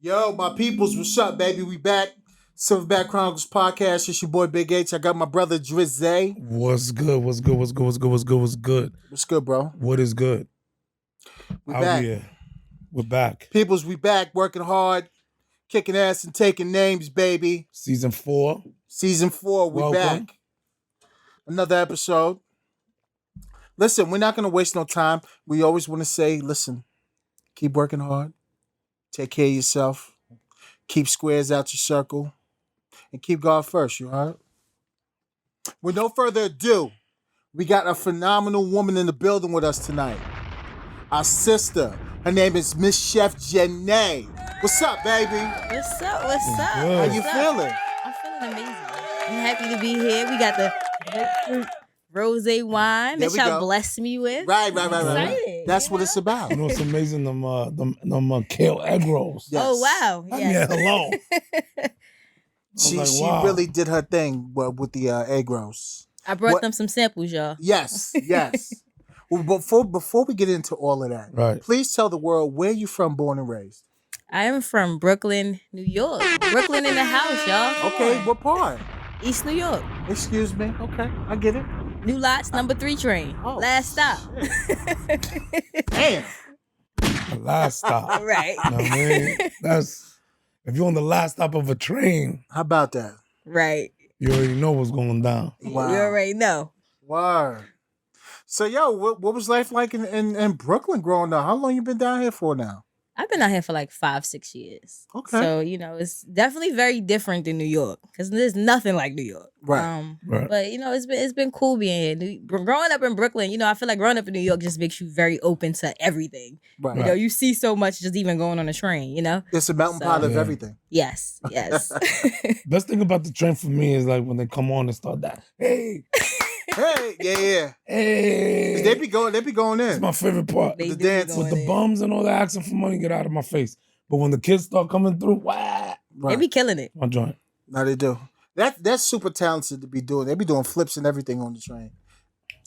Yo, my peoples, what's up, baby? We back. Silverback Chronicles podcast. It's your boy Big H. I got my brother Drizzy. What's good? What's good? What's good? What's good? What's good? What's good? What's good, bro? What is good? We Out back. here. We're back. Peoples, we back, working hard, kicking ass and taking names, baby. Season 4. Season 4, we Welcome. back. Another episode. Listen, we're not going to waste no time. We always want to say, listen, keep working hard. Take care of yourself. Keep squares out your circle. And keep God first, you heard? With no further ado, we got a phenomenal woman in the building with us tonight. Our sister. Her name is Miss Chef JJanae. What's up, baby? What's up? What's up? Good. How What's you up? feeling? I'm feeling amazing. I'm happy to be here. We got the grapefruit rosé wine There that we y'all go. blessed me with. Right. Excited, That's you what know? it's about. You know what's amazing? Them kale egg rolls. Yes. Oh wow! Yeah, Yes. hello. She like, wow. really did her thing with the egg rolls. I brought What- them some samples, y'all. Yes. Well, before we get into all of that, Right. please tell the world where you from, born and raised. I am from Brooklyn, New York. Brooklyn in the house, y'all. Come Okay, on. what part? East New York. Excuse me. Okay, I get it. New Lots, number 3 train. Oh, Last stop. Damn. The last stop. All right. You know what I mean? That's if you're on the last stop of a train, How about that? Right. you already know what's going down. Wow. You already know. Word. So, yo, what was life like in Brooklyn growing up? How long you been down here for now? I've been out here for like 5-6 years. Okay. So, it's definitely very different than New York because there's nothing like New York. Right. Right. But, it's been cool being here. Growing up in Brooklyn, I feel like growing up in New York just makes you very open to everything. Right. Right. You see so much just even going on a train, It's a mountain So- pot of Yeah. everything. Yes. Best thing about the train for me is like when they come on and start that. Hey, Hey, yeah. hey. They be going It's in. my favorite part. They The do be dance going With the in. bums and all that asking for money, get out of my face. But when the kids start coming through, wow, They Right. be killing it. my joint. No, they do. That's super talented to be doing. They be doing flips and everything on the train.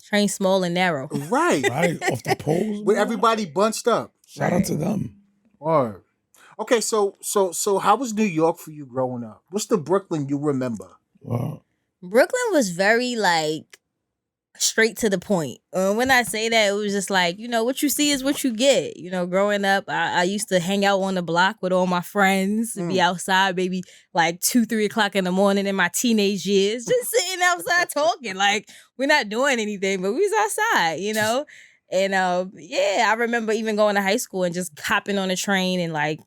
Train small and narrow. Right. Right off the poles. With man. everybody bunched up. Shout out to them. Word. Okay, so how was New York for you growing up? What's the Brooklyn you remember? Wow. Brooklyn was very like straight to the point. When I say that, it was just like, what you see is what you get. Growing up, I used to hang out on the block with all my friends and be outside, maybe like 2-3 o'clock in the morning in my teenage years, just sitting outside talking. Like, we're not doing anything, but we was outside, And I remember even going to high school and just hopping on a train and like,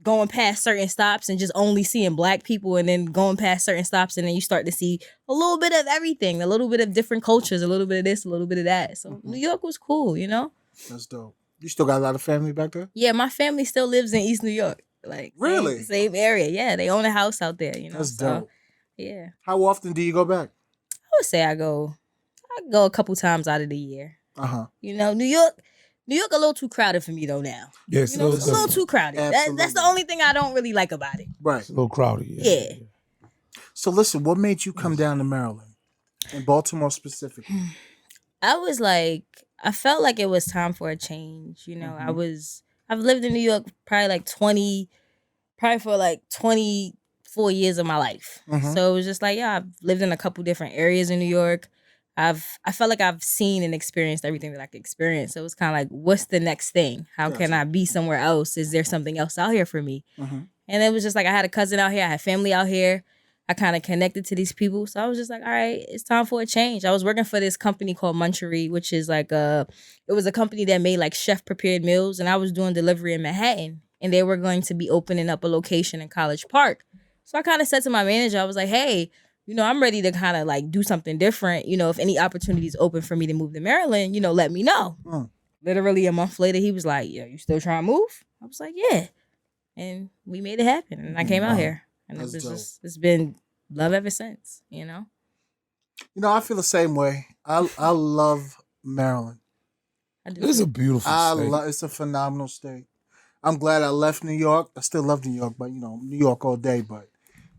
going past certain stops and just only seeing black people, and then going past certain stops, and then you start to see a little bit of everything, a little bit of different cultures, a little bit of this, a little bit of that. So New York was cool, That's dope. You still got a lot of family back there? Yeah, my family still lives in East New York. Like Really? same area. Yeah, they own a house out there, That's so, dope. Yeah. How often do you go back? I would say I go a couple times out of the year. Uh-huh. New York a little too crowded for me though now. Yeah, It's a little too crowded. That's the Absolutely. only thing I don't really like about it. Right. It's a little crowded. Yeah. So listen, what made you come down to Maryland? In Baltimore specifically? I felt like it was time for a change. I've lived in New York probably for like 24 years of my life. Mhm. So it was just like, I've lived in a couple different areas in New York. I felt like I've seen and experienced everything that I could experience. So it was kind of like, what's the next thing? How can Gotcha. I be somewhere else? Is there something else out here for me? Mhm. And it was just like, I had a cousin out here. I had family out here. I kind of connected to these people. So I was just like, all right, it's time for a change. I was working for this company called Munchery, which is like it was a company that made like chef prepared meals. And I was doing delivery in Manhattan. And they were going to be opening up a location in College Park. So I kind of said to my manager, I was like, hey, I'm ready to kind of like do something different. If any opportunities open for me to move to Maryland, let me know. Mm. Literally a month later, he was like, yeah, you still trying to move? I was like, yeah. And we made it happen. And I came out Wow. here. And That's dope. it's been love ever since, I feel the same way. I love Maryland. I do. It is a beautiful state. It's a phenomenal state. I'm glad I left New York. I still love New York, but New York all day. But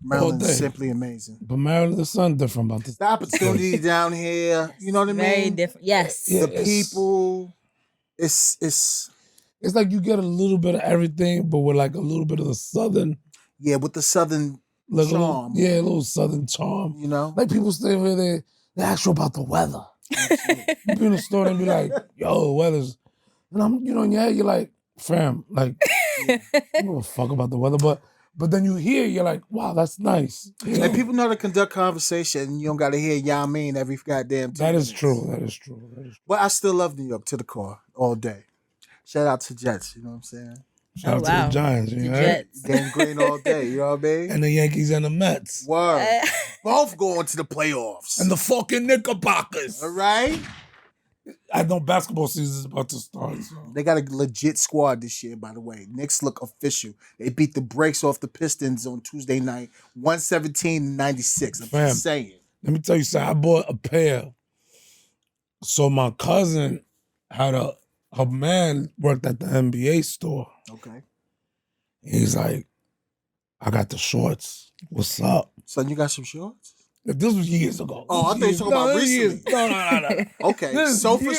Maryland's day. simply amazing. But Maryland, there's something different about this. The opportunity down here, you know what I Very mean? different. Yes. Yeah. The people, it's it's like you get a little bit of everything, but with like a little bit of the southern, Yeah, with the southern like charm. a little southern charm. You know? Like people stay over there, they ask you about the weather. You be in the store and be like, yo, the weather's, and I'm, in your head, you're like, fam, like, I don't give a fuck about the weather, but then you hear, you're like, wow, that's nice. And people know to conduct conversation. You don't got to hear "yeah, I mean" every goddamn 2 That is minutes. true. That is true. But I still love New York to the core all day. Shout out to Jets. You know what I'm saying? Shout out to the Giants. You The know? Jets. Gang green all day. You know what I mean? And the Yankees and the Mets. Word. Both going to the playoffs. And the fucking Knickerbockers. All right? I know basketball season is about to start. So. They got a legit squad this year, by the way. Knicks look official. They beat the brakes off the Pistons on Tuesday night, 117-96. I'm Fam. just saying. Let me tell you something. I bought a pair. So my cousin had her man worked at the NBA store. Okay. He's like, I got the shorts. What's up? Son, you got some shorts? This was years ago. Oh, I thought you were talking about recently. No. Okay. Sofa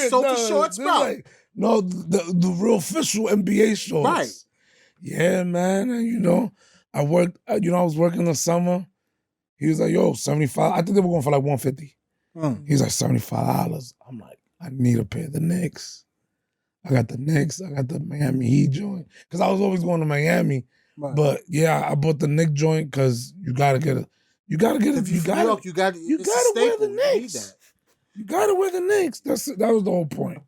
shorts, bro. Like, no, the real official NBA shorts. Right. Yeah, man. And, I worked, I was working the summer. He was like, yo, 75. I think they were going for like 150. He's like, $75. I'm like, I need a pair of the Knicks. I got the Knicks. I got the Miami Heat joint. Because I was always going to Miami. Right. But yeah, I bought the Knicks joint because you got to get it. You gotta wear the Knicks. You gotta wear the Knicks. That was the whole point.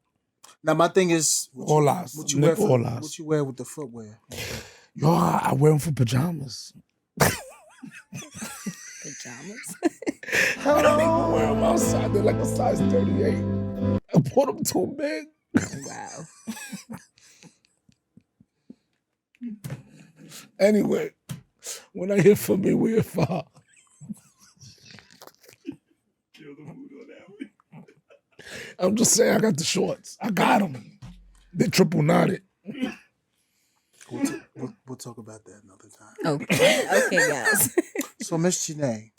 Now my thing is, what you wear with the footwear? Yo, I wear them for pajamas. Pajamas? I don't even wear them outside. They're like a size 38. I bought them too big. Wow. Anyway, when I hear from me, we're far. I'm just saying, I got the shorts. I got them. They're triple knotted. We'll talk about that another time. Okay, guys. So, Miss JJanae,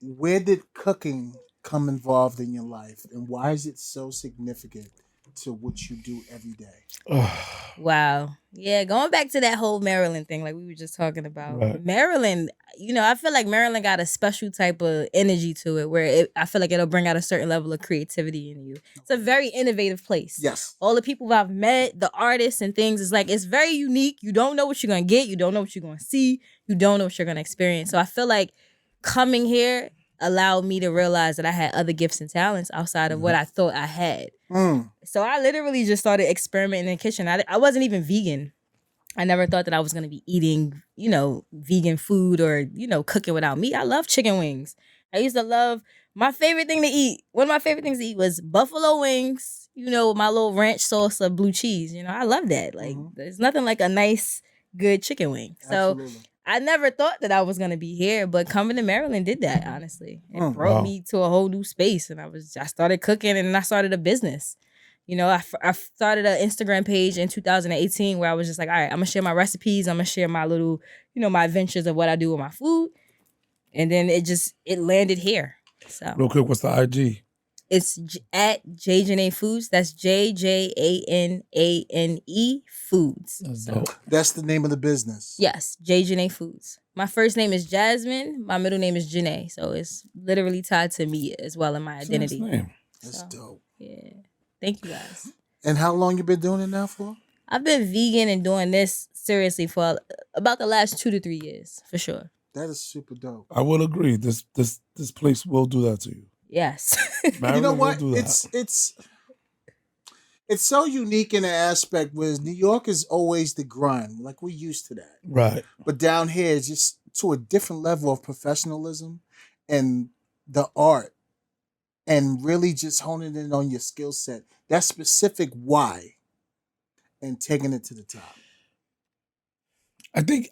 where did cooking come involved in your life, and why is it so significant to what you do every day? Wow. Yeah, going back to that whole Maryland thing, like we were just talking about. Right. Maryland, I feel like Maryland got a special type of energy to it where I feel like it'll bring out a certain level of creativity in you. It's a very innovative place. Yes. All the people I've met, the artists and things, it's very unique. You don't know what you're going to get. You don't know what you're going to see. You don't know what you're going to experience. So I feel like coming here allowed me to realize that I had other gifts and talents outside of what I thought I had. So I literally just started experimenting in the kitchen. I wasn't even vegan. I never thought that I was going to be eating, vegan food or, cooking without meat. I love chicken wings. I used to love my favorite thing to eat. One of my favorite things to eat was buffalo wings, with my little ranch sauce of blue cheese. I love that. Like, there's nothing like a nice, good chicken wing. So Absolutely. I never thought that I was going to be here, but coming to Maryland did that, honestly. It brought me to a whole new space, and I started cooking, and then I started a business. I started an Instagram page in 2018 where I was just like, all right, I'm going to share my recipes. I'm going to share my little, my adventures of what I do with my food. And then it landed here. So real quick, what's the IG? It's at J-Janae Foods. That's JJANANE Foods. That's dope. That's the name of the business. Yes, J-Janae Foods. My first name is Jasmine. My middle name is Janae. So it's literally tied to me as well in my identity. That's dope. Yeah. Thank you guys. And how long you been doing it now for? I've been vegan and doing this seriously for about the last 2 to 3 years, for sure. That is super dope. I will agree. This place will do that to you. Yes. You know what? It's so unique in an aspect where New York is always the grind. Like, we're used to that. Right. But down here, it's just to a different level of professionalism and the art and really just honing in on your skill set. That specific why and taking it to the top. I think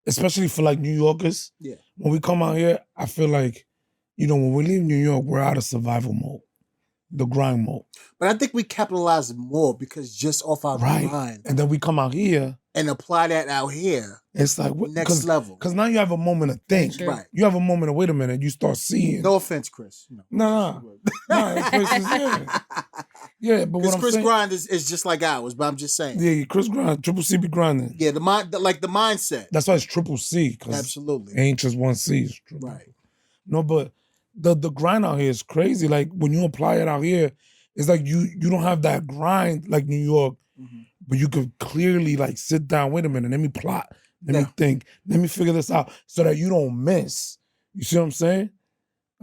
especially for like New Yorkers, when we come out here, I feel like, when we leave New York, we're out of survival mode, the grind mode. But I think we capitalize more because just off our grind. And then we come out here and apply that out here. It's like next level. Because now you have a moment to think. Sure. Right. You have a moment of wait a minute. You start seeing. No offense, Chris. No. This place is serious. Yeah, but what Because I'm Chris saying, grind is just like ours, but I'm just saying. yeah, Chris grind, Triple C be grinding. Yeah, the mindset. That's why it's Triple C, because Absolutely. it ain't just one C. It's triple. Right. No, but the grind out here is crazy. Like when you apply it out here, it's like you don't have that grind like New York, but you could clearly like sit down. Wait a minute, let me plot. Let me think. Let me figure this out so that you don't miss. You see what I'm saying?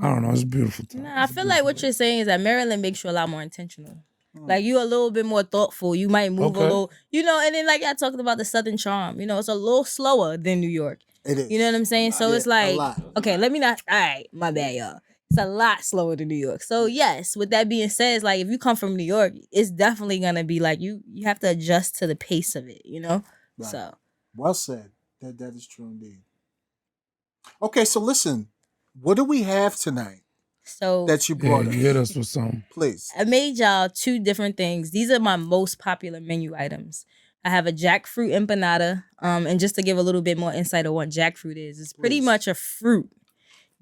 I don't know. It's a beautiful time. Nah, I feel like what you're saying is that Maryland makes you a lot more intentional. Like you a little bit more thoughtful. You might move a little, and then like I talked about the Southern charm. It's a little slower than New York. It is. You know what I'm saying? So it's like, okay, let me not. All right, my bad, y'all. It's a lot slower than New York. So yes, with that being said, it's like if you come from New York, it's definitely gonna be like you have to adjust to the pace of it. Right. So well said. That is true indeed. Okay, so listen, what do we have tonight? So that you brought us. Hit us with some. Please. I made y'all 2 different things. These are my most popular menu items. I have a jackfruit empanada. And just to give a little bit more insight on what jackfruit is, it's pretty much a fruit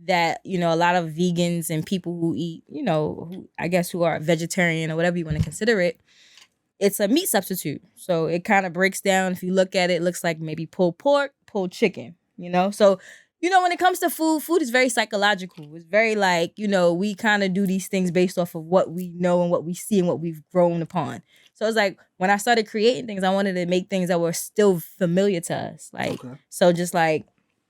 that, a lot of vegans and people who eat, who are vegetarian or whatever you want to consider it, it's a meat substitute. So it kind of breaks down. If you look at it, it looks like maybe pulled pork, pulled chicken, So when it comes to food is very psychological. It's very like, we kind of do these things based off of what we know and what we see and what we've grown upon. So it's like when I started creating things, I wanted to make things that were still familiar to us. So just like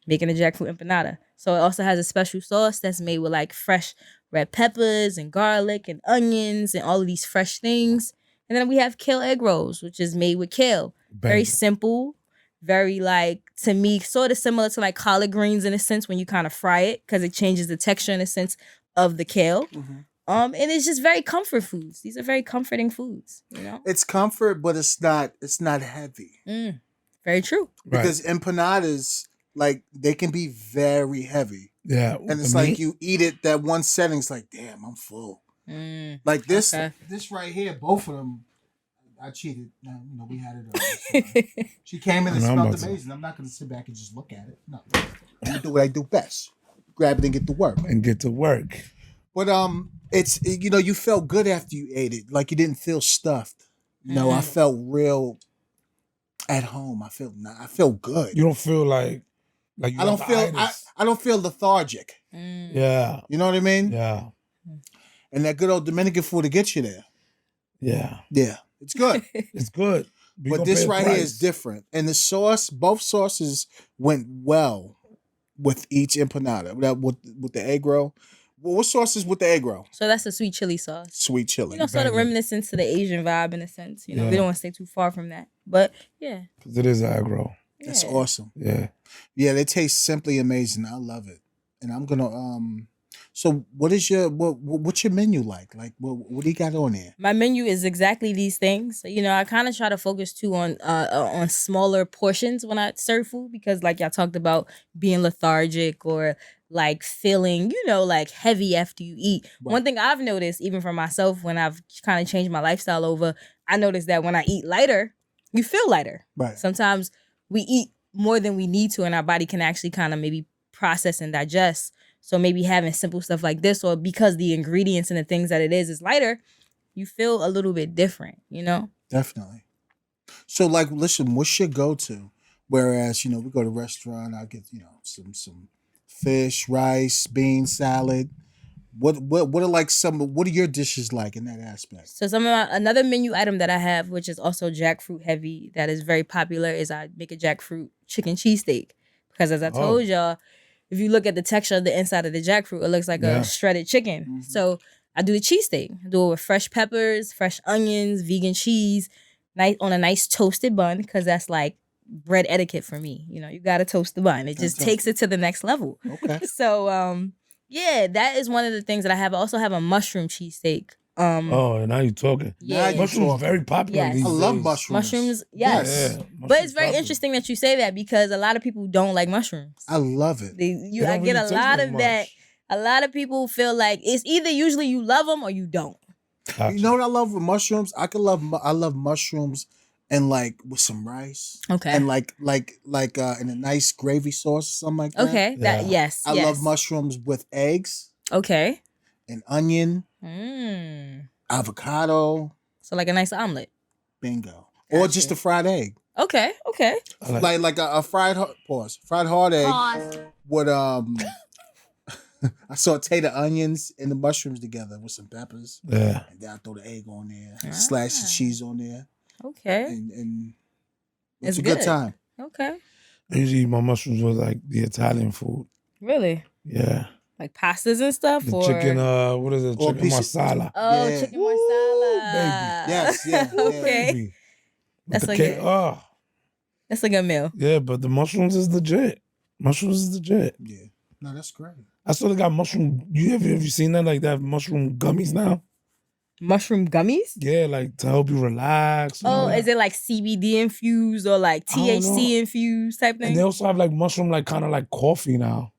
making a jackfruit empanada. So it also has a special sauce that's made with like fresh red peppers and garlic and onions and all of these fresh things. And then we have kale egg rolls, which is made with kale. Very simple. Very like, to me, sort of similar to like collard greens in a sense when you kind of fry it because it changes the texture in a sense of the kale. And it's just very comfort foods. These are very comforting foods, It's comfort, but it's not heavy. Very true. Because empanadas, like, they can be very heavy. Yeah. And it's like you eat it, that one setting, it's like, damn, I'm full. Like this right here, both of them, I cheated. We had it. She came in and smelled amazing. I'm not going to sit back and just look at it. No, I do what I do best: grab it and get to work. But it's you felt good after you ate it. Like you didn't feel stuffed. I felt real at home. I felt good. You don't feel like you I don't feel lethargic. Yeah. You know what I mean? Yeah. And that good old Dominican food to get you there. Yeah. Yeah. It's good. It's good. But this right here is different. And the sauce, both sauces went well with each empanada. With the egg roll. Well, what sauce is with the egg roll? So that's a sweet chili sauce. Sweet chili. Sort of reminiscent to the Asian vibe in a sense. We don't want to stay too far from that. But yeah. Because it is egg roll. That's awesome. Yeah. Yeah, they taste simply amazing. I love it. And I'm gonna so what's your menu like? Like what do you got on there? My menu is exactly these things. I kind of try to focus too on smaller portions when I serve food because like y'all talked about being lethargic or like feeling, like heavy after you eat. Right. One thing I've noticed even for myself when I've kind of changed my lifestyle over, I noticed that when I eat lighter, you feel lighter. Right. Sometimes we eat more than we need to and our body can actually kind of maybe process and digest. So maybe having simple stuff like this, or because the ingredients and the things that it is lighter, you feel a little bit different, Definitely. So like, listen, what's your go-to? Whereas, we go to a restaurant, I'll get, some fish, rice, beans, salad. What are your dishes like in that aspect? So another menu item that I have, which is also jackfruit heavy, that is very popular, is I make a jackfruit chicken cheesesteak. Because as I told y'all, if you look at the texture of the inside of the jackfruit, it looks like a shredded chicken. Mm-hmm. So I do the cheesesteak. I do it with fresh peppers, fresh onions, vegan cheese, on a nice toasted bun, because that's like bread etiquette for me. You got to toast the bun. It just takes it to the next level. Okay. So, that is one of the things that I have. I also have a mushroom cheesesteak. Now you're talking. Yeah. Mushrooms very popular these days. I love mushrooms. Mushrooms, yes. Yeah. But it's very interesting that you say that because a lot of people don't like mushrooms. I love it. I get a lot of that. A lot of people feel like it's either usually you love them or you don't. Gotcha. You know what I love with mushrooms? I love mushrooms and like with some rice. Okay. And like in a nice gravy sauce or something like that. Okay. Yes. I love mushrooms with eggs. Okay. And onion. avocado. So like a nice omelet. Bingo. Or just a fried egg. Okay. Like a fried hard egg. Pause. With I saute the onions and the mushrooms together with some peppers. Yeah. And then I throw the egg on there. Slash the cheese on there. Okay. And It's a good good. time. Okay. I usually eat my mushrooms with like the Italian food. Really? Yeah. Like pastas and stuff? The or chicken, what is it? Or Chicken piece of- masala. Oh, Yeah. chicken Woo, marsala. baby. Yes, yeah. Okay. Baby. With That's the like cake. it. Oh. That's a good meal. Yeah, but the mushrooms is legit. Mushrooms is legit. Yeah. No, that's great. I still got mushroom. Have you seen that? Like that mushroom gummies now? Mushroom gummies? Yeah, like to help you relax. and all Oh, that. is it like CBD infused or like I don't know. THC infused type And thing? they also have like mushroom, like kind of like coffee now.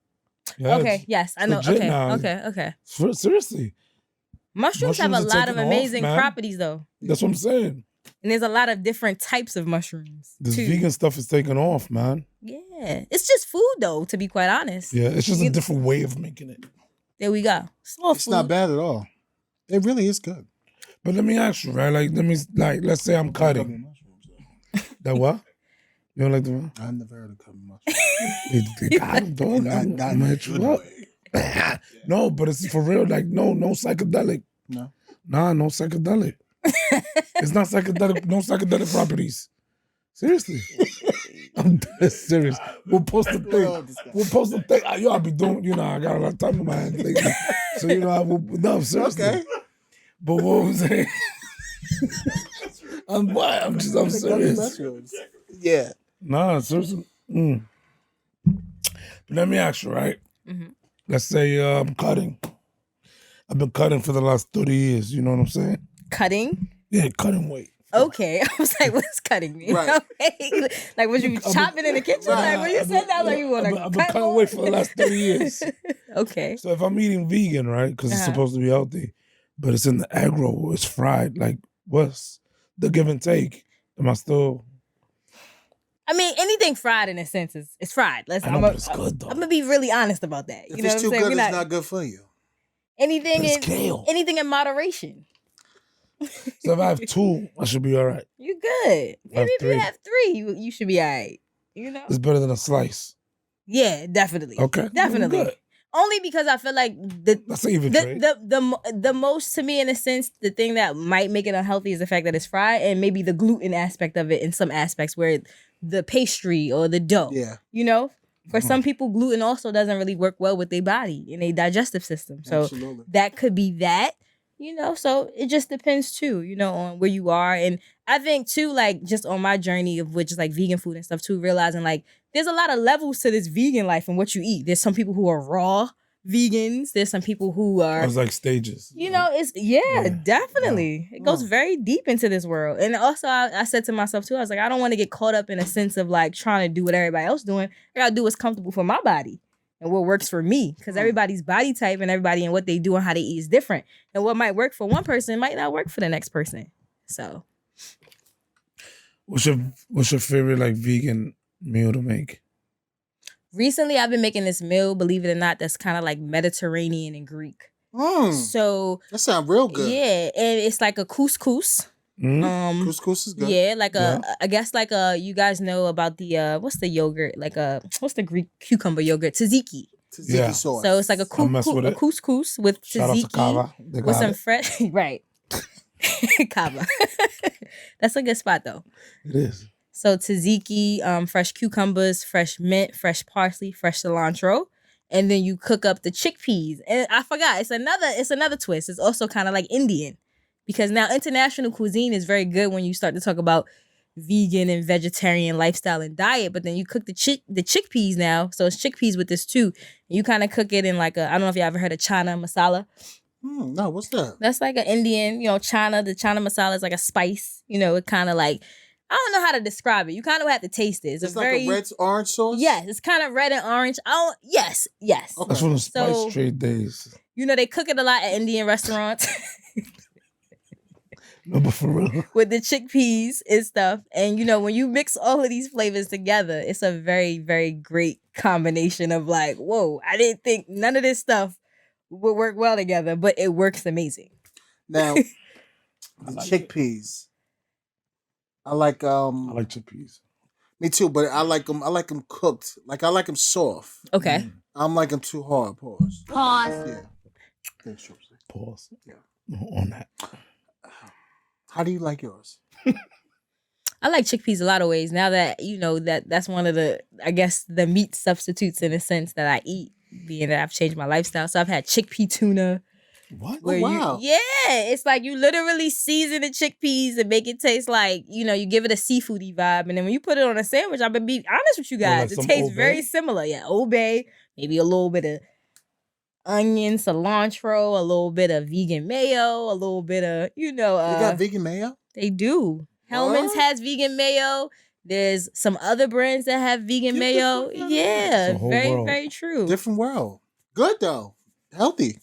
Yeah, Okay, yes, I know. legit Okay, now. okay. Seriously, Mushrooms have a Mushrooms are lot of taking off, amazing man. properties though. that's what I'm saying. And there's a lot of different types of mushrooms. This too. vegan stuff is taking off, man. Yeah. It's just food though, to be quite honest. Yeah, it's just a You- different way of making it. There we go. Small It's food. not bad at all. It really is good. But let me ask you, right? Let's say I'm cutting. That what? You don't like the I've never heard of cutting mushrooms. they got them, dog. I'm gonna hit you up. No, but it's for real. Like, no psychedelic. No. Nah, no psychedelic. It's not psychedelic. No psychedelic properties. Seriously. I'm dead serious. We'll post the thing. Yo, I'll be doing, I got a lot of time in my hands lately. So, no, seriously. Okay. But what was saying? I'm serious. Mushrooms. Yeah. Nah, seriously. But let me ask you, right? Mhm. Let's say I'm cutting. I've been cutting for the last 30 years. You know what I'm saying? Cutting? Yeah, cutting weight. Okay. I was like, what's cutting me? Right. Okay. Like, was you chopping in the kitchen? Right. Like, when you said that, like, you want I've to been cutting weight for the last 30 years. Okay. So if I'm eating vegan, right, because it's Uh-huh. supposed to be healthy, but it's in the agro, it's fried, like, what's the give and take? Am I still... I mean, anything fried in a sense is fried. I know, but it's good, though. I'm gonna be really honest about that. If You know it's what too I'm saying? good, We're it's not good for you. anything But it's kale. anything in moderation. So if I have 2, I should be all right. You good. I have Maybe if you 3. have 3, you should be all right. You know? It's better than a slice. Yeah, definitely. Okay. Definitely. Good. Only because I feel like That's an even trade. the most, to me, in a sense, the thing that might make it unhealthy is the fact that it's fried, and maybe the gluten aspect of it in some aspects where the pastry or the dough. Yeah. You know? For Mhm. some people, gluten also doesn't really work well with their body and their digestive system. So Absolutely. that could be that, so it just depends too, on where you are. And I think too, like, just on my journey of which is like vegan food and stuff too, realizing like there's a lot of levels to this vegan life and what you eat. There's some people who are raw vegans. There's some people who are, It's like stages. it's Yeah. definitely. It goes very deep into this world. And also I said to myself too, I was like, I don't want to get caught up in a sense of like trying to do what everybody else doing. I gotta do what's comfortable for my body and what works for me. Because everybody's body type and everybody and what they do and how they eat is different. And what might work for one person might not work for the next person. So What's your favorite like vegan meal to make? recently I've been making this meal, believe it or not, that's kind of like Mediterranean and Greek. So That sounds real good. yeah, and it's like a couscous. Mm? Couscous is good. Yeah, like Yeah. I guess like you guys know about the what's the yogurt? Like what's the Greek cucumber yogurt? Tzatziki. Tzatziki Yeah. sauce. So it's like a I'll mess with it. couscous with Shout out to tzatziki Kava. They with got some it. fresh right. Kava. That's a good spot though. It is. So tzatziki, fresh cucumbers, fresh mint, fresh parsley, fresh cilantro, and then you cook up the chickpeas. And I forgot, it's another twist. It's also kind of like Indian, because now international cuisine is very good when you start to talk about vegan and vegetarian lifestyle and diet. But then you cook the chickpeas now, so it's chickpeas with this too. You kind of cook it in like I don't know if you ever heard of chana masala. No, what's that? That's like an Indian, chana. The chana masala is like a spice. It kind of like, I don't know how to describe it. You kind of have to taste it. It's like a red orange sauce? Yes, it's kind of red and orange. Yes. Okay. That's from the spice So- trade days. They cook it a lot at Indian restaurants No, but for real. with the chickpeas and stuff. And when you mix all of these flavors together, it's a very, very great combination of like, whoa, I didn't think none of this stuff would work well together, but it works amazing. Now, The like chickpeas. I like chickpeas. Me too, but I like them. I like them cooked. Like I like them soft. Okay. I'm like them too hard. Pause. Yeah. Thanks, Chelsea. Pause. Yeah. On that. How do you like yours? I like chickpeas a lot of ways. Now that you know that's one of the, I guess, the meat substitutes in a sense that I eat, being that I've changed my lifestyle. So I've had chickpea tuna. What? Where wow. It's like you literally season the chickpeas and make it taste like, you know, you give it a seafoody vibe. And then when you put it on a sandwich, I'm gonna be honest with you guys, like it some tastes Old very Bay? similar. Yeah, Old Bay, maybe a little bit of onion, cilantro, a little bit of vegan mayo, a little bit of, You got vegan mayo? they do. Hellman's What? has vegan mayo. There's some other brands that have vegan Get the mayo. fuck outta here. Yeah, It's a whole very, world. very true. Different world. Good though. Healthy.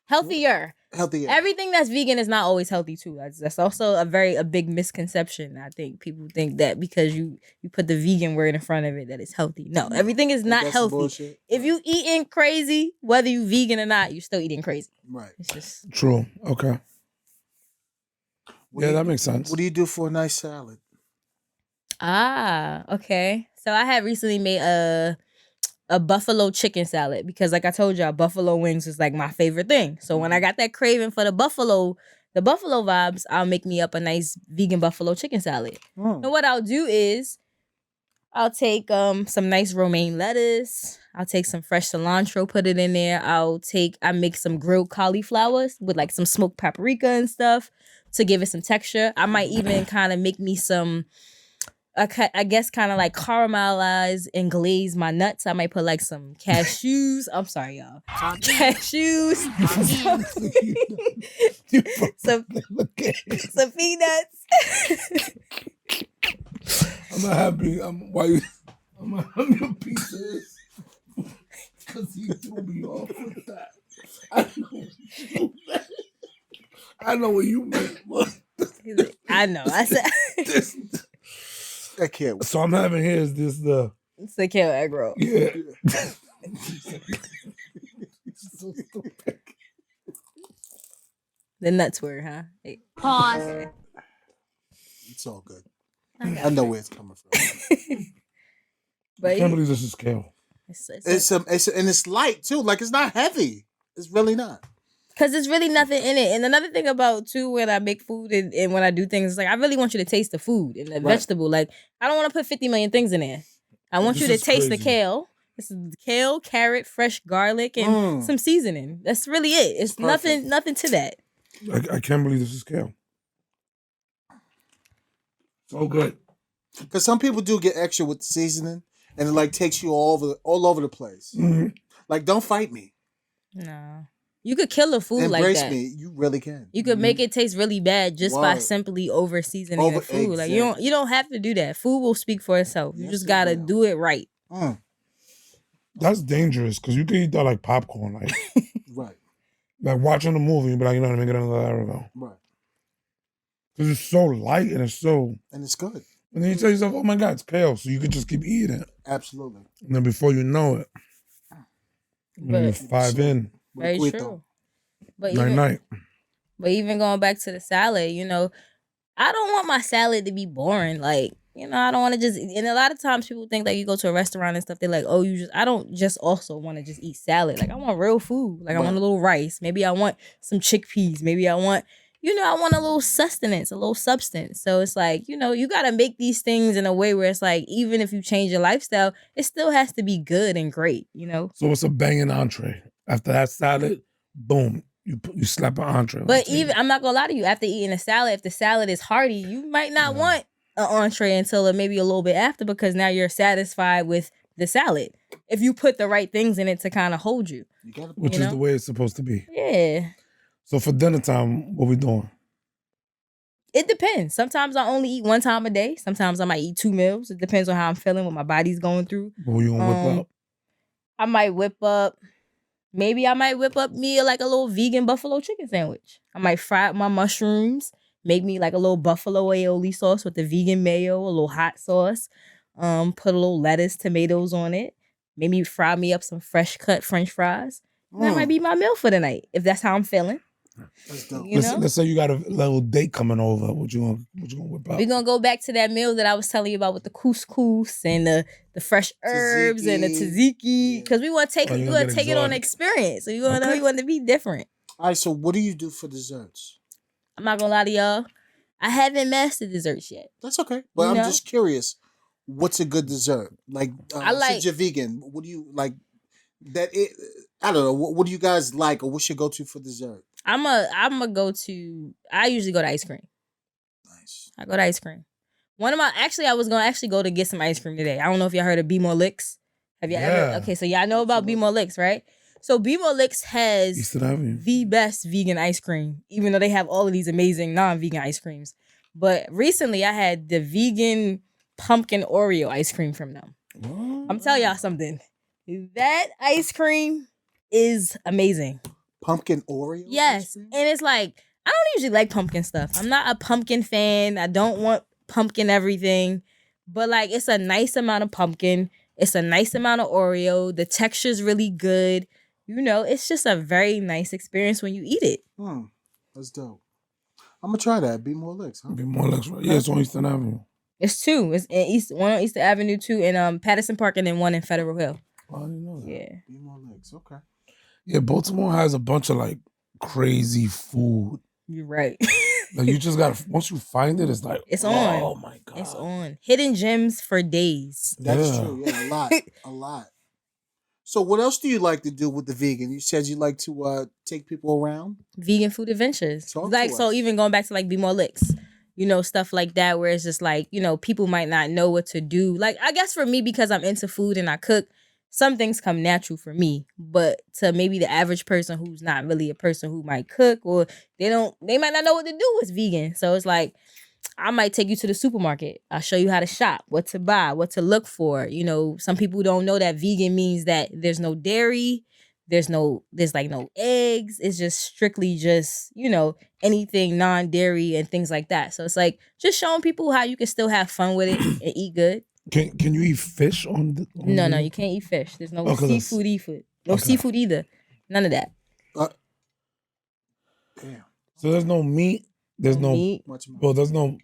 Healthier. Healthier. Everything that's vegan is not always healthy too. That's also a big misconception. I think people think that because you put the vegan word in front of it that it's healthy. No, everything is not That's some healthy. bullshit. If you eating crazy, whether you vegan or not, you're still eating crazy. Right. It's just True. Okay. What do Yeah, you- that makes sense. What do you do for a nice salad? okay. So I had recently made a buffalo chicken salad because, like I told y'all, buffalo wings is like my favorite thing. So when I got that craving for the buffalo vibes, I'll make me up a nice vegan buffalo chicken salad. And what I'll do is I'll take some nice romaine lettuce. I'll take some fresh cilantro, put it in there. I make some grilled cauliflowers with like some smoked paprika and stuff to give it some texture. I might even kind of make me some, I guess, kind of like caramelize and glaze my nuts. I might put like some cashews. I'm sorry, y'all. Cashews. some peanuts. I'm not happy. I'm not happy your piece is. Because he threw me off with that. I know what you meant. I know. I said I can't. So I'm having here is this the it's the kale egg roll. yeah. The nuts were, huh? Hey. Pause. Okay. It's all good. I know where it's coming from. I But can't believe this is kale. And it's light too. Like it's not heavy. It's really not. because there's really nothing in it. And another thing about too, when I make food and when I do things, it's like I really want you to taste the food and the vegetable. Like I don't want to put 50 million things in there. I want you to taste the kale. This is kale, carrot, fresh garlic, and some seasoning. That's really it. It's nothing to that. I can't believe this is kale. So good. Because some people do get extra with the seasoning, and it like takes you all over the place. Mm-hmm. Like, don't fight me. No, you could kill a food Embrace like that. me. You really can. You could make it taste really bad just by simply over seasoning the food. Like you don't have to do that. Food will speak for itself. You just gotta do it right. That's dangerous because you can eat that like popcorn, like right. Like watching a movie, but like you know what I mean, get another hour ago. Right. Because it's so light and it's good. And then you tell yourself, oh my God, it's kale. So you could just keep eating it. Absolutely. And then before you know it, you're 5 in. Very true. But Night. But even going back to the salad, you know, I don't want my salad to be boring. Like, you know, I don't want to just, and a lot of times people think like you go to a restaurant and stuff, they're like, oh, I don't just also want to just eat salad. Like I want real food. Like I want a little rice. Maybe I want some chickpeas. Maybe I want, I want a little sustenance, a little substance. So it's like, you got to make these things in a way where it's like, even if you change your lifestyle, it still has to be good and great, So it's a banging entree. After that salad, boom, you slap an entree. But even, I'm not going to lie to you, after eating a salad, if the salad is hearty, you might not want an entree until maybe a little bit after because now you're satisfied with the salad. If you put the right things in it to kind of hold you. Which is the way it's supposed to be. Yeah. So for dinner time, what we doing? It depends. Sometimes I only eat one time a day. Sometimes I might eat 2 meals. It depends on how I'm feeling, what my body's going through. What you gonna whip up? I might whip up me like a little vegan buffalo chicken sandwich. I might fry up my mushrooms, make me like a little buffalo aioli sauce with the vegan mayo, a little hot sauce, put a little lettuce, tomatoes on it. Maybe fry me up some fresh cut French fries. That might be my meal for the night, if that's how I'm feeling. That's dope. You know? Let's say you got a little date coming over. What you gonna whip out? We're gonna go back to that meal that I was telling you about with the couscous and the fresh herbs and the tzatziki. Because we want to take Oh, you we gonna want to get take it on exotic. experience. So you want to Okay. you want to be different. All right, so what do you do for desserts? I'm not gonna lie to y'all. I haven't mastered desserts yet. That's okay. But You I'm know? just curious. What's a good dessert? Like, I like- since you're vegan, what do you like? I don't know. What do you guys like, or what's your go-to for dessert? I'm a go to. I usually go to ice cream. Nice. I go to ice cream. I was gonna actually go to get some ice cream today. I don't know if y'all heard of Be More Licks. Have y'all ever? Yeah. Okay, so y'all know about Be More Licks, right? So Be More Licks has Eastern Avenue. the best vegan ice cream, even though they have all of these amazing non-vegan ice creams. But recently I had the vegan pumpkin Oreo ice cream from them. What? I'm telling y'all something. That ice cream is amazing. Pumpkin Oreo? ice Yes. cream? And it's like, I don't usually like pumpkin stuff. I'm not a pumpkin fan. I don't want pumpkin everything. But like, it's a nice amount of pumpkin. It's a nice amount of Oreo. The texture's really good. You know, it's just a very nice experience when you eat it. That's dope. I'm gonna try that. Be more licks, huh? Be more Licks, right? Yeah, it's on Eastern Avenue. It's two. It's in one on Easter Avenue, two in Patterson Park, and then one in Federal Hill. Oh, I didn't know that. Yeah. Be more licks. Okay. Yeah, Baltimore has a bunch of like crazy food. You're right. Like you just gotta once you find it, it's like It's on. Oh my god, It's on. Hidden gems for days. That's Yeah. true. Yeah, a lot. A lot. So what else do you like to do with the vegan? You said you like to take people around? Vegan food adventures. Talk Like, to so us. even going back to like Be More Licks, you know, stuff like that where it's just like, you know, people might not know what to do. Like, I guess for me, because I'm into food and I cook, some things come natural for me. But to maybe the average person who's not really a person who might cook, or they might not know what to do with vegan. So it's like, I might take you to the supermarket. I'll show you how to shop, what to buy, what to look for. You know, some people don't know that vegan means that there's no dairy, there's like no eggs. It's just strictly just, you know, anything non-dairy and things like that. So it's like just showing people how you can still have fun with it and eat good. Can you eat fish on the? No, you can't eat fish. There's no seafood. No Okay. seafood either. None of that. Damn. So there's no meat. There's no. meat. Much more. Well, there's no.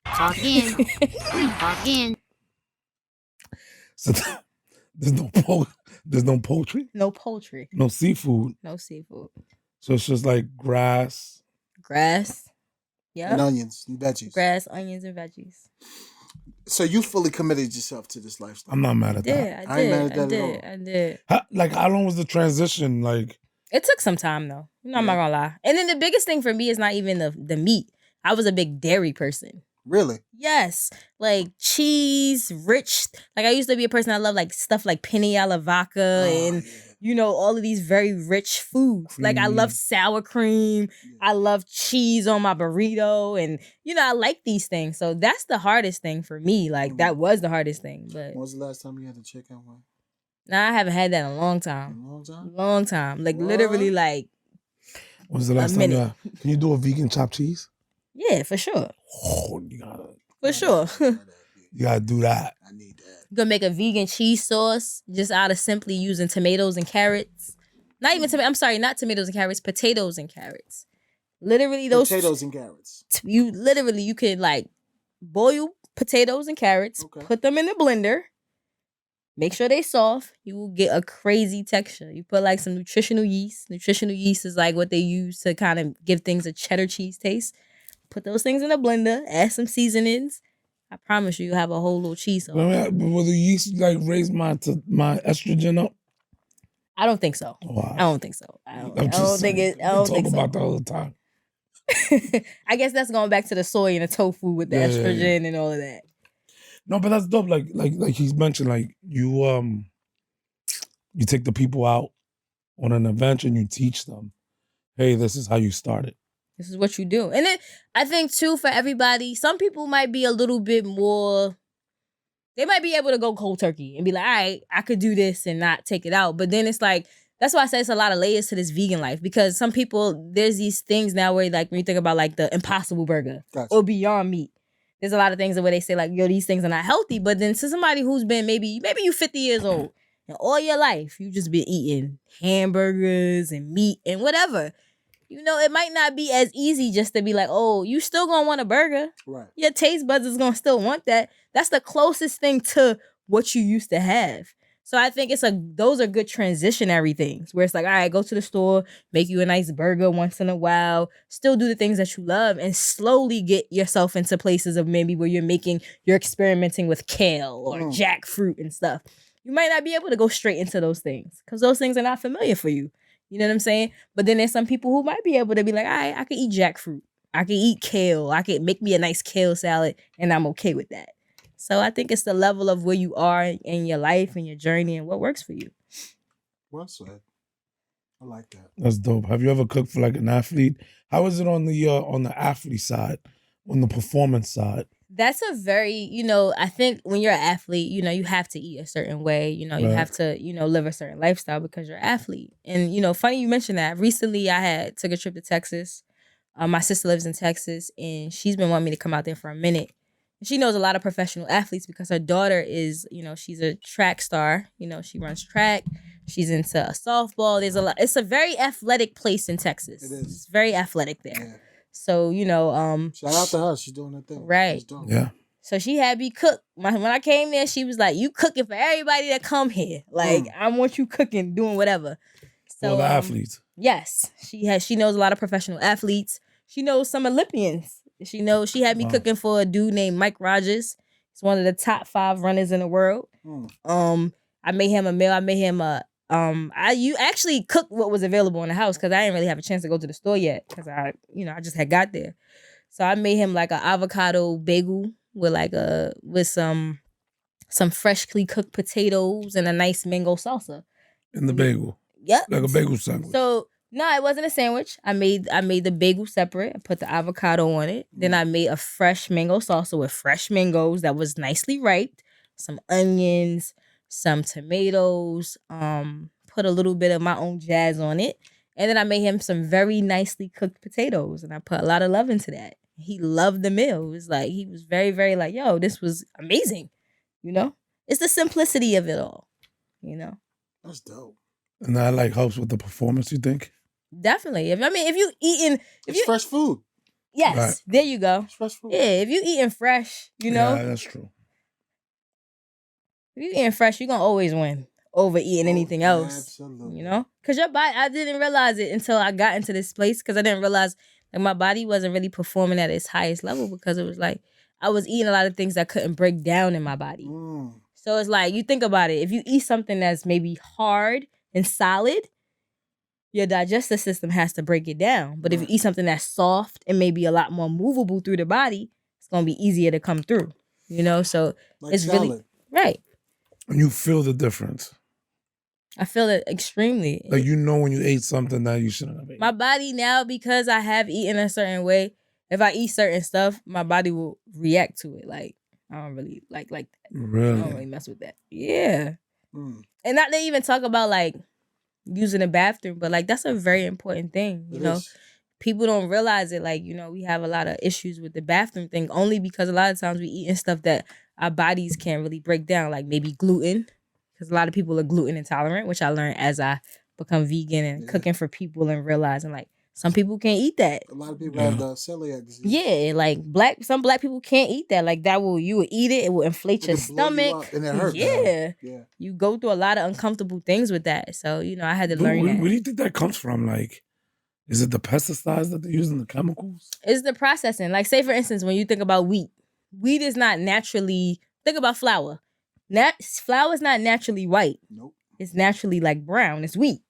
Talk again. Talk again. So there's no there's no poultry. No poultry. No seafood. No seafood. So it's just like grass. Grass. And Yeah. onions and veggies. Grass, onions, and veggies. So you fully committed yourself to this lifestyle. I'm not mad at that. Yeah, I ain't mad at that at all. I did. How long was the transition? Like It took some time though. You know, I'm not gonna lie. And then the biggest thing for me is not even the meat. I was a big dairy person. Really? Yes, like cheese, rich. Like I used to be a person that loved like stuff like penne alla vodka and yeah. you know all of these very rich foods. Like I Creamy. love sour cream. I love cheese on my burrito, and you know I like these things. So that's the hardest thing for me. Like that was the hardest thing. But When was the last time you had a chicken one? nah, I haven't had that in a long In time. a long time? Long time. Like What? literally, like when's the last time? minute. Can you do a vegan chopped cheese? yeah, for sure, Oh, for sure. you gotta do that. I need that. Gonna make a vegan cheese sauce just out of simply using tomatoes and carrots. Not even I'm sorry, not tomatoes and carrots, potatoes and carrots. Literally those Potatoes and carrots. you could like boil potatoes and carrots, Okay. put them in the blender, make sure they soft. You will get a crazy texture. You put like some nutritional yeast. Nutritional yeast is like what they use to kind of give things a cheddar cheese taste. Put those things in a blender, add some seasonings. I promise you, you'll have a whole little cheese sauce. But will the yeast like raise my estrogen up? I don't think so. Wow. I don't think so. I I'm don't just think saying. it. I don't We think talk so. about that all the time. I guess that's going back to the soy and the tofu with the Yeah, estrogen and all of that. No, but that's dope. Like he's mentioned, like you take the people out on an adventure and you teach them, hey, this is how you started. This is what you do. And then I think too, for everybody, some people might be a little bit more, they might be able to go cold turkey and be like, all right, I could do this and not take it out. But then it's like, that's why I say it's a lot of layers to this vegan life, because some people, there's these things now where like when you think about like the Impossible Burger Gotcha. or Beyond Meat, there's a lot of things where they say like, yo, these things are not healthy. But then to somebody who's been maybe you 50 years old and all your life, you just been eating hamburgers and meat and whatever. you know, it might not be as easy just to be like, oh, you still gonna want a burger. Right. Your taste buds is gonna still want that. That's the closest thing to what you used to have. So I think those are good transitionary things where it's like, all right, go to the store, make you a nice burger once in a while, still do the things that you love, and slowly get yourself into places of maybe where you're experimenting with kale or jackfruit and stuff. You might not be able to go straight into those things because those things are not familiar for you. You know what I'm saying? But then there's some people who might be able to be like, all right, I can eat jackfruit. I can eat kale. I can make me a nice kale salad and I'm okay with that. So I think it's the level of where you are in your life and your journey and what works for you. Well said. I like that. That's dope. Have you ever cooked for like an athlete? How is it on the athlete side, on the performance side? That's a very, you know, I think when you're an athlete, you know, you have to eat a certain way. You know, you have to, you know, live a certain lifestyle because you're an athlete. And, you know, funny you mentioned that. Recently, I took a trip to Texas. My sister lives in Texas, and she's been wanting me to come out there for a minute. She knows a lot of professional athletes because her daughter is, you know, she's a track star. You know, she runs track. She's into softball. There's a lot. It's a very athletic place in Texas. It is. It's very athletic there. Yeah. So, you know, shout out to her. She's doing her thing. Right. Yeah. So she had me cook. When I came there, she was like, you cooking for everybody that come here. Like, I want you cooking, doing whatever. So all the athletes. Yes. She knows a lot of professional athletes. She knows some Olympians. She had me cooking for a dude named Mike Rogers. He's one of the top 5 runners in the world. I made him a meal. I made him you actually cooked what was available in the house because I didn't really have a chance to go to the store yet because I just had got there. So I made him like an avocado bagel with some freshly cooked potatoes and a nice mango salsa. In the bagel. Yep. Like a bagel sandwich. So no, it wasn't a sandwich. I made the bagel separate. I put the avocado on it. Then I made a fresh mango salsa with fresh mangoes that was nicely ripe, some onions, some tomatoes, put a little bit of my own jazz on it. And then I made him some very nicely cooked potatoes. And I put a lot of love into that. He loved the meal. It was like, he was very, very like, yo, this was amazing. You know? It's the simplicity of it all. You know? That's dope. And that like helps with the performance, you think? Definitely. If you eating... It's fresh food. Yes. Right. There you go. It's fresh food. Yeah, if you eating fresh, you know? Yeah, that's true. If you eating fresh, you're going to always win over eating anything else. Absolutely. You know? Because your body, I didn't realize it until I got into this place because I didn't realize that my body wasn't really performing at its highest level because it was like I was eating a lot of things that couldn't break down in my body. So it's like, you think about it. If you eat something that's maybe hard and solid, your digestive system has to break it down. But if you eat something that's soft and maybe a lot more movable through the body, it's going to be easier to come through. You know? So like it's salad. really... Right. And you feel the difference. I feel it extremely. Like you know when you ate something that you shouldn't have eaten. My body now, because I have eaten a certain way, if I eat certain stuff, my body will react to it. Like, I don't really like that. Really? I don't really mess with that. Yeah. And not to even talk about like using the bathroom, but like that's a very important thing. You know? People don't realize it. Like, you know, we have a lot of issues with the bathroom thing only because a lot of times we eating stuff that our bodies can't really break down, like maybe gluten. Because a lot of people are gluten intolerant, which I learned as I become vegan and cooking for people and realizing like some people can't eat that. A lot of people have the celiac disease. Yeah, like some black people can't eat that. Like you will eat it, it will inflate your stomach. And it hurts. Yeah. You go through a lot of uncomfortable things with that. So, you know, I had to learn that. Where do you think that comes from? Like, is it the pesticides that they're using, the chemicals? It's the processing. Like, say, for instance, when you think about wheat is not naturally... Think about flour. Flour is not naturally white. Nope. It's naturally like brown. It's wheat.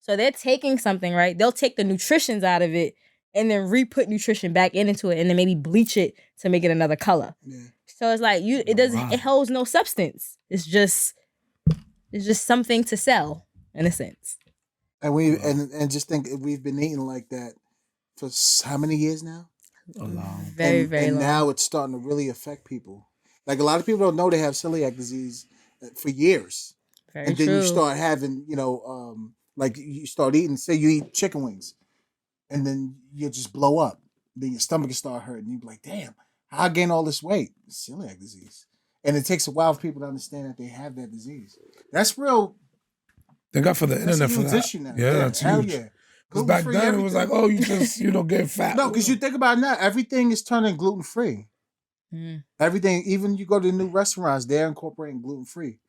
So they're taking something, right? They'll take the nutritions out of it and then re-put nutrition back into it and then maybe bleach it to make it another color. Yeah. So it's like it holds no substance. It's just something to sell in a sense. And and just think we've been eating like that for how many years now? A long. Very long. And now it's starting to really affect people. Like a lot of people don't know they have celiac disease for years. Very and then true. you start having, like you start eating, say you eat chicken wings, and then you just blow up. Then your stomach can start hurting. You be like, damn, how I gain all this weight? It's celiac disease. And it takes a while for people to understand that they have that disease. That's real. Thank God for the internet for that. Issue now. Yeah, that's hell huge. yeah. Because back Gluten-free then it was like, everything. oh, you just, get fat. No, because you think about it now, everything is turning gluten free. Everything, even you go to new restaurants, they're incorporating gluten free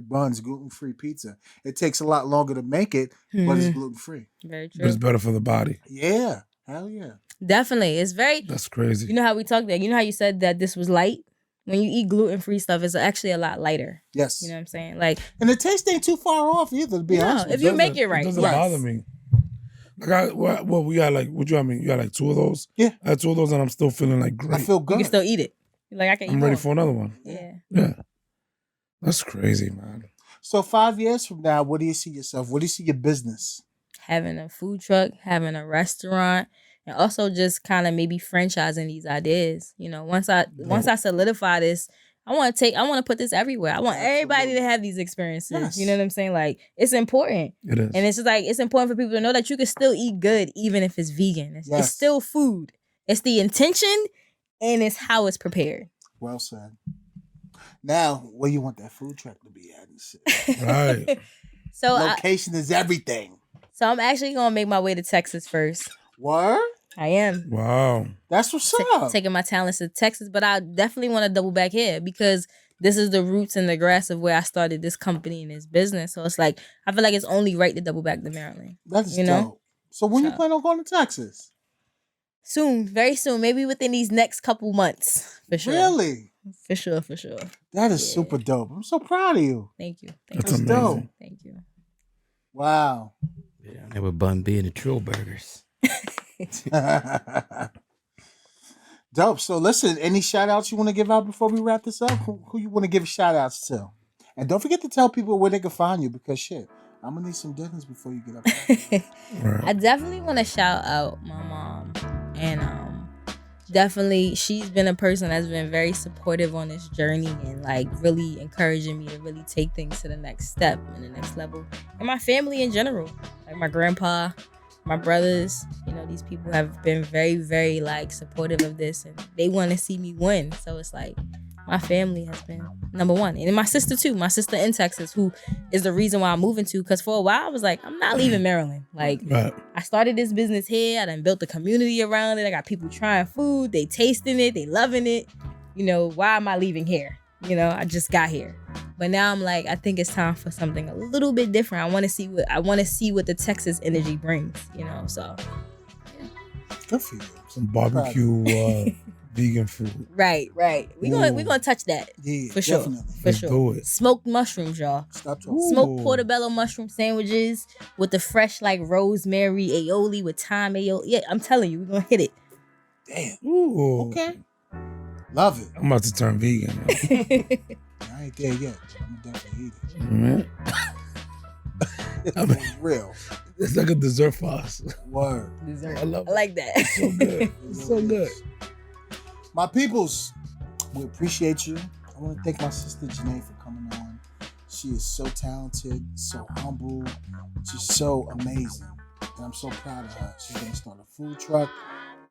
buns, gluten free pizza. It takes a lot longer to make it, but it's gluten free. Very true. But it's better for the body. Yeah, hell yeah. Definitely. It's very. That's crazy. You know how we talked that? You know how you said that this was light? When you eat gluten-free stuff, it's actually a lot lighter. Yes. You know what I'm saying? Like, and the taste ain't too far off either, to be honest. If you make it right. It doesn't bother me. Like we got like, what you mean? You got like 2 of those? Yeah. I had 2 of those and I'm still feeling like great. I feel good. You can still eat it. Like, I can eat I'm ready more. for another one. Yeah. Yeah. That's crazy, man. So 5 years from now, what do you see yourself? What do you see your business? Having a food truck, having a restaurant, and also just kind of maybe franchising these ideas. You know, once I solidify this, I want to put this everywhere. I want everybody to have these experiences. Yes. You know what I'm saying? Like, it's important. It is. And it's just like, it's important for people to know that you can still eat good even if it's vegan. It's still food. It's the intention and it's how it's prepared. Well said. Now, where you want that food truck to be at and shit? Right. So location is everything. So I'm actually going to make my way to Texas first. What? I am. Wow. That's what's up. Taking my talents to Texas, but I definitely want to double back here because this is the roots and the grass of where I started this company and this business. So it's like, I feel like it's only right to double back to Maryland. That is dope. So when you plan on going to Texas? Soon, very soon. Maybe within these next couple months. For sure. Really? For sure. That is super dope. I'm so proud of you. Thank you. That's dope. Thank you. Wow. Yeah, I never Bun B and the Trill Burgers. Dope. So listen, any shout outs you want to give out before we wrap this up? Who you want to give shout outs to? And don't forget to tell people where they can find you because shit, I'm gonna need some dinners before you get up. I definitely want to shout out my mom. And definitely she's been a person that's been very supportive on this journey and like really encouraging me to really take things to the next step and the next level. And my family in general, like my grandpa, my brothers, you know, these people have been very, very like supportive of this and they want to see me win. So it's like my family has been number one. And my sister too, my sister in Texas, who is the reason why I'm moving to. Because for a while I was like, I'm not leaving Maryland. Like I started this business here. I done built a community around it. I got people trying food. They tasting it. They loving it. You know, why am I leaving here? You know, I just got here. But now I'm like, I think it's time for something a little bit different. I want to see what the Texas energy brings, you know. So yeah. Good for you. Some barbecue vegan food. Right. We gonna touch that. Yeah, for sure. definitely. For Let's sure. do it. Smoked mushrooms, y'all. Stop talking. Smoked portobello mushroom sandwiches with the fresh like rosemary aioli with thyme aioli. Yeah, I'm telling you, we're gonna hit it. Damn. Ooh. Okay. Love it. I'm about to turn vegan. I ain't there yet. I'm gonna definitely eat it. I mean, For real. it's like a dessert for us. Word. Dessert. I love I like that. it. So good. It's so good. My peoples, we appreciate you. I want to thank my sister JJanae for coming on. She is so talented, so humble. She's so amazing. And I'm so proud of her. She's going to start a food truck.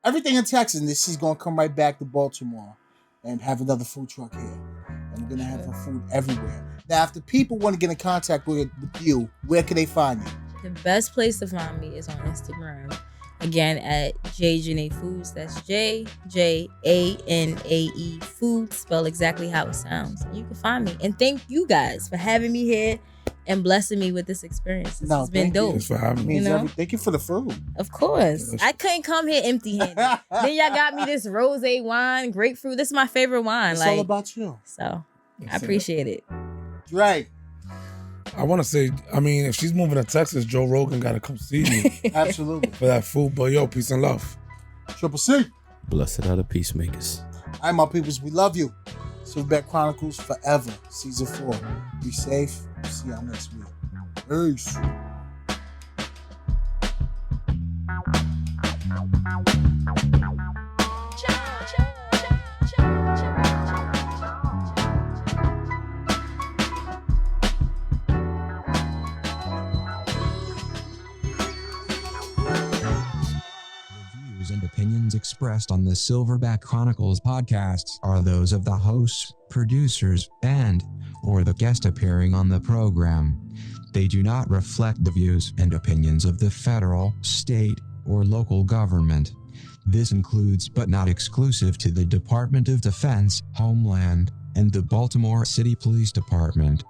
Everything in Texas. And then she's going to come right back to Baltimore and have another food truck here. And we're going to have her food everywhere. Now, if the people want to get in contact with you, where can they find you? The best place to find me is on Instagram. Again, at J-Janae Foods. That's J-Janae Foods, spelled exactly how it sounds. You can find me. And thank you guys for having me here and blessing me with this experience. This has been dope. Thanks for having me. Thank you for the food. Of course. I couldn't come here empty-handed. Then y'all got me this rosé wine, grapefruit. This is my favorite wine. It's all about you. So, I appreciate it. Right. I want to say, I mean, if she's moving to Texas, Joe Rogan got to come see me. Absolutely. For that food. But yo, peace and love. Triple C. Blessed are the peacemakers. All right, my peoples, we love you. Silverback Chronicles forever. Season 4. Be safe. See y'all next week. Peace. And opinions expressed on the Silverback Chronicles podcast are those of the hosts, producers, and or the guest appearing on the program. They do not reflect the views and opinions of the federal, state, or local government. This includes but not exclusive to the Department of Defense, Homeland, and the Baltimore City Police Department.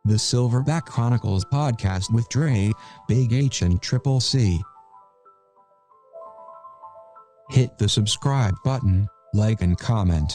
The Silverback Chronicles podcast with Dre, Big H, and Triple C. Hit the subscribe button, like and comment.